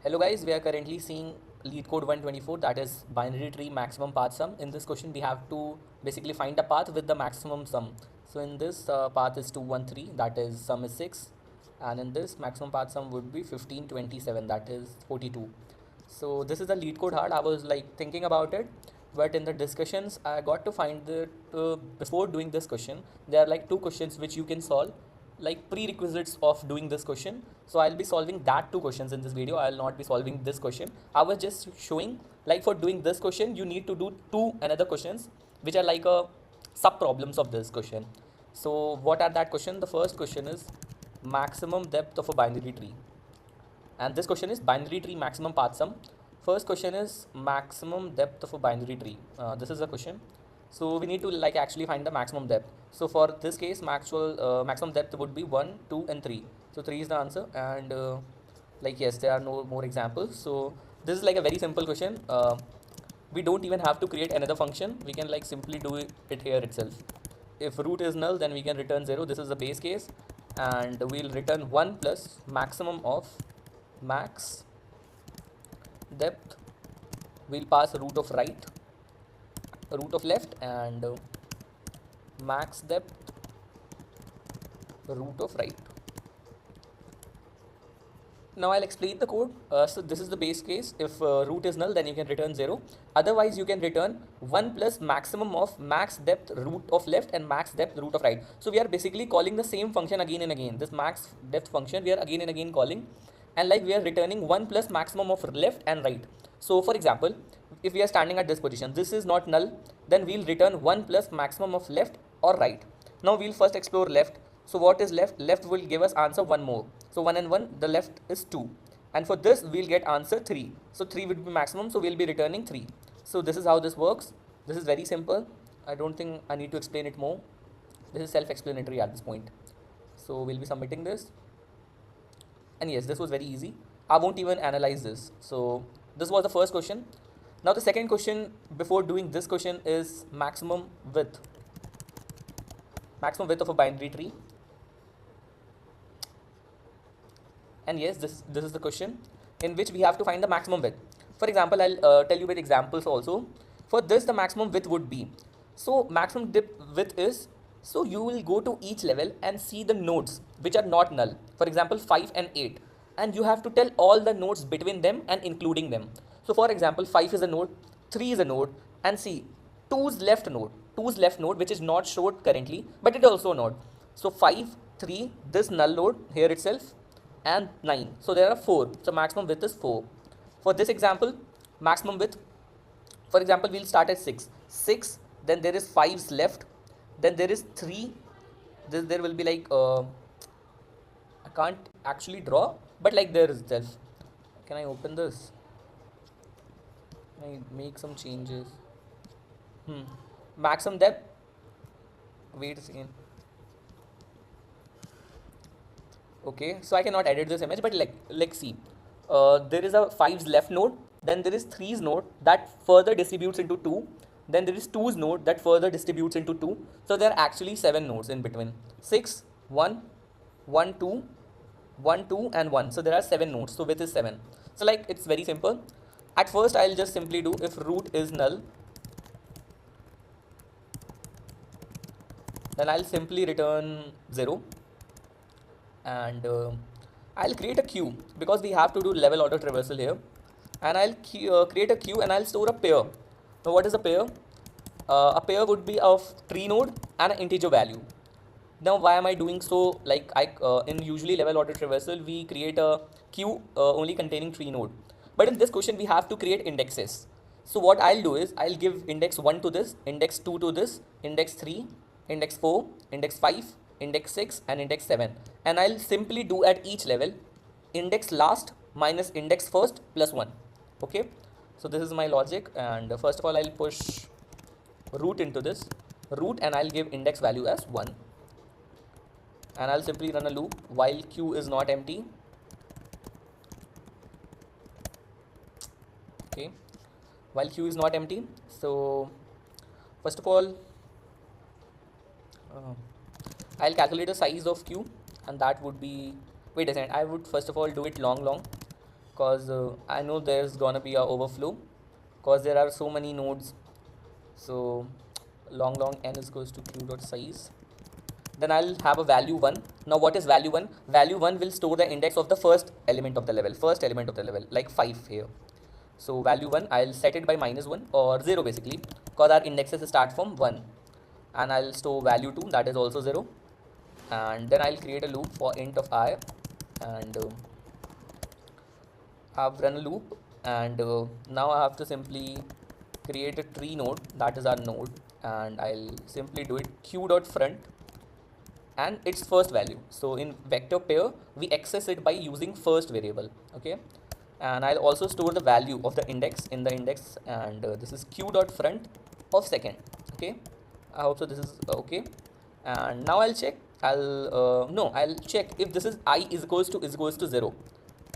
Hello guys, we are currently seeing lead code 124, that is binary tree maximum path sum. In this question we have to basically find a path with the maximum sum. So in this path is 213, that is sum is 6, and in this maximum path sum would be 1527, that is 42. So this is the lead code hard. I was like thinking about it, but in the discussions I got to find that before doing this question there are like two questions which you can solve, like prerequisites of doing this question. So I'll be solving that two questions in this video. I'll not be solving this question. I was just showing like for doing this question you need to do two another questions which are like a sub problems of this question. So what are that question? The first question is maximum depth of a binary tree, and this question is binary tree maximum path sum. First question is maximum depth of a binary tree. This is the question. So we need to like actually find the maximum depth. So for this case maximum depth would be 1, 2 and 3. So 3 is the answer, and like yes, there are no more examples. So this is like a very simple question. We don't even have to create another function. We can like simply do it here itself. If root is null, then we can return 0. This is the base case, and we'll return 1 plus maximum of max depth. We'll pass root of right, root of left, and max depth root of right. Now I'll explain the code. So this is the base case. If root is null, then you can return 0. Otherwise you can return 1 plus maximum of max depth root of left and max depth root of right. So we are basically calling the same function again and again. This max depth function we are again and again calling, and like we are returning 1 plus maximum of left and right. So for example, if we are standing at this position, this is not null, then we'll return 1 plus maximum of left or right. Now we'll first explore left. So what is left? Left will give us answer 1 more. So 1 and 1, the left is 2. And for this we'll get answer 3. So 3 would be maximum, so we'll be returning 3. So this is how this works. This is very simple. I don't think I need to explain it more. This is self-explanatory at this point. So we'll be submitting this. And yes, this was very easy. I won't even analyze this. So this was the first question. Now the second question before doing this question is maximum width of a binary tree. And yes, this is the question in which we have to find the maximum width. For example, I'll tell you with examples also. For this the maximum width would be, so maximum width is, so you will go to each level and see the nodes which are not null. For example 5 and 8, and you have to tell all the nodes between them and including them. So for example 5 is a node, 3 is a node, and see 2's left node which is not showed currently, but it also a node. So 5, 3, this null node here itself, and 9. So there are 4. So maximum width is 4. For this example, maximum width, for example, we'll start at 6. 6, then there is 5's left, then there is 3. There will be like, I can't actually draw, but like there is self. Can I open this? Can I make some changes? Maximum depth. Wait a second. Okay, so I cannot edit this image, but like see, there is a 5's left node, then there is 3's node that further distributes into 2, then there is 2's node that further distributes into 2. So there are actually 7 nodes in between. 6, 1, 1, 2, 1, 2 and 1. So there are 7 nodes, so width is 7. So like it's very simple. At first I'll just simply do if root is null, then I'll simply return 0, and I'll create a queue because we have to do level order traversal here, and I'll create a queue and I'll store a pair. Now what is a pair? A pair would be of tree node and an integer value. Now why am I doing so? Like in usually level order traversal we create a queue only containing tree node, but in this question we have to create indexes. So what I'll do is I'll give index 1 to this, index 2 to this, index 3, index 4, index 5, index 6 and index 7, and I'll simply do at each level index last minus index first plus 1. Okay, so this is my logic, and first of all I'll push root into this root, and I'll give index value as 1, and I'll simply run a loop while queue is not empty. Okay, while queue is not empty. So first of all I'll calculate the size of queue, and that would be, wait a second, I would first of all do it long, because I know there's gonna be a overflow because there are so many nodes. So long n is equals to q dot size. Then I'll have a value 1. Now what is value 1? Value 1 will store the index of the first element of the level, like 5 here. So value 1, I'll set it by -1 or 0 basically, because our indexes start from 1. And I'll store value 2, that is also 0. And then I'll create a loop for int of I, and I've run a loop, and now I have to simply create a tree node, that is our node, and I'll simply do it q dot front and its first value. So in vector pair, we access it by using first variable. Okay, and I'll also store the value of the index in the index, and this is q dot front of second. Okay, I hope so this is okay. And now I'll check, I'll check if this is I is equals to 0.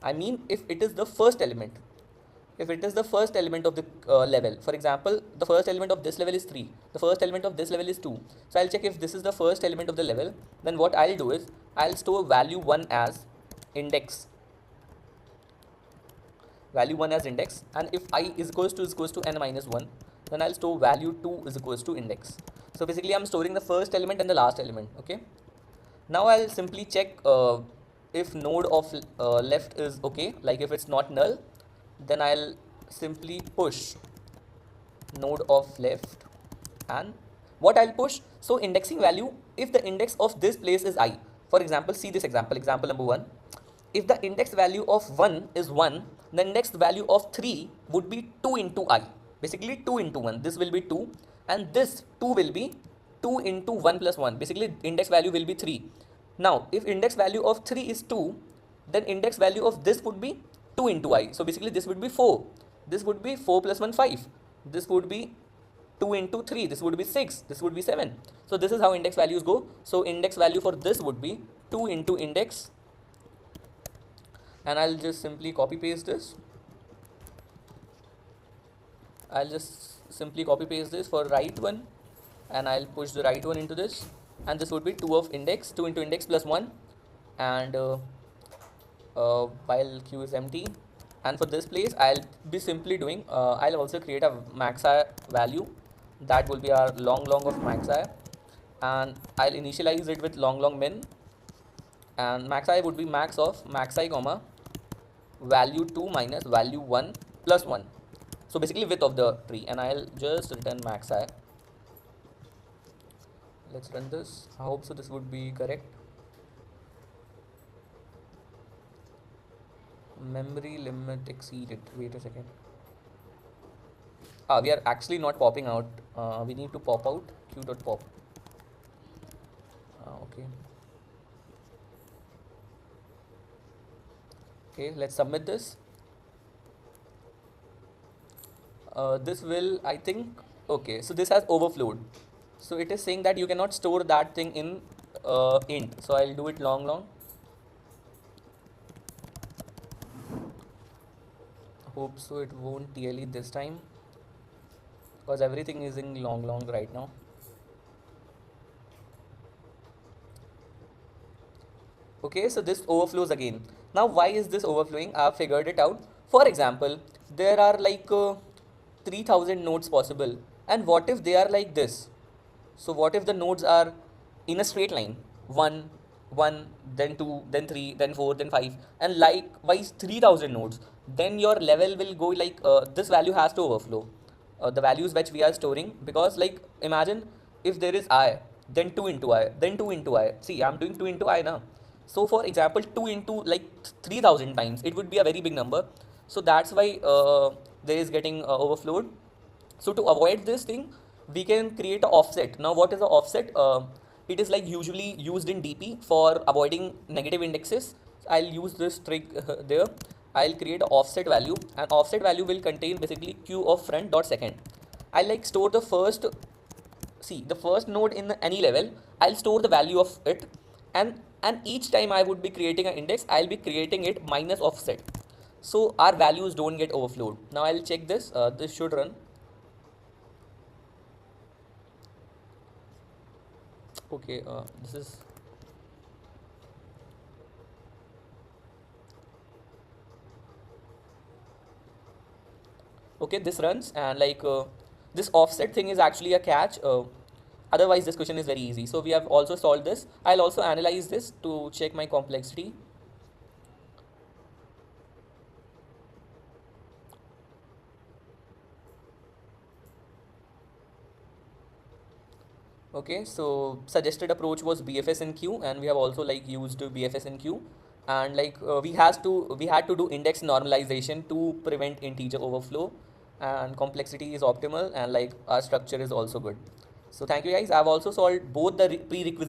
I mean if it is the first element, if it is the first element of the level. For example, the first element of this level is 3, the first element of this level is 2. So I'll check if this is the first element of the level. Then what I'll do is I'll store value 1 as index, and if I is equals to n minus 1, then I'll store value 2 is equals to index. So basically I'm storing the first element and the last element. Okay, now I'll simply check if node of left is okay, like if it's not null, then I'll simply push node of left. And what I'll push, so indexing value, if the index of this place is I, for example, see this example number 1, if the index value of 1 is 1, the index value of 3 would be 2 into I, basically 2 into 1, this will be 2, and this 2 will be 2 into 1 plus 1, basically index value will be 3. Now if index value of 3 is 2, then index value of this would be 2 into I, so basically this would be 4, this would be 4 plus 1 5, this would be 2 into 3, this would be 6, this would be 7. So this is how index values go. So index value for this would be 2 into index, and I'll just simply copy paste this. I'll just simply copy paste this for right one, and I'll push the right one into this, and this would be 2 of index, 2 into index plus 1, and while q is empty. And for this place I'll be simply doing I'll also create a maxi value, that will be our long of maxi, and I'll initialize it with long min, and maxi would be max of maxi comma value 2 minus value 1 plus 1, so basically width of the tree. And I'll just return maxi. Let's run this. I hope so this would be correct. Memory limit exceeded. Wait a second. We are actually not popping out. We need to pop out q.pop. Okay. Okay, let's submit this. This will, I think, okay, so this has overflowed. So it is saying that you cannot store that thing in int. So I'll do it long. Hope so it won't TLE this time, because everything is in long right now. Okay, so this overflows again. Now why is this overflowing? I've figured it out. For example, there are like 3000 nodes possible, and what if they are like this? So what if the nodes are in a straight line, 1 1, then 2, then 3, then 4, then 5, and likewise 3000 nodes? Then your level will go like this value has to overflow the values which we are storing, because like imagine if there is I, then 2 into I, then 2 into I. See, I'm doing 2 into I now. So for example 2 into like 3000 times, it would be a very big number. So that's why there is getting overflowed. So to avoid this thing, we can create an offset. Now what is an offset? It is like usually used in DP for avoiding negative indexes. I'll use this trick there. I'll create an offset value, and offset value will contain basically q of front dot second. I like store the first, see the first node in any level, I'll store the value of it, and each time I would be creating an index, I'll be creating it minus offset, so our values don't get overflowed. Now I'll check this. This should run. Okay, this is, Okay, this runs, and like this offset thing is actually a catch. Otherwise this question is very easy. So we have also solved this. I'll also analyze this to check my complexity. Okay, so suggested approach was BFS in Q, and we have also like used BFS in Q, and like we had to do index normalization to prevent integer overflow, and complexity is optimal, and like our structure is also good. So thank you guys. I've also solved both the prerequisites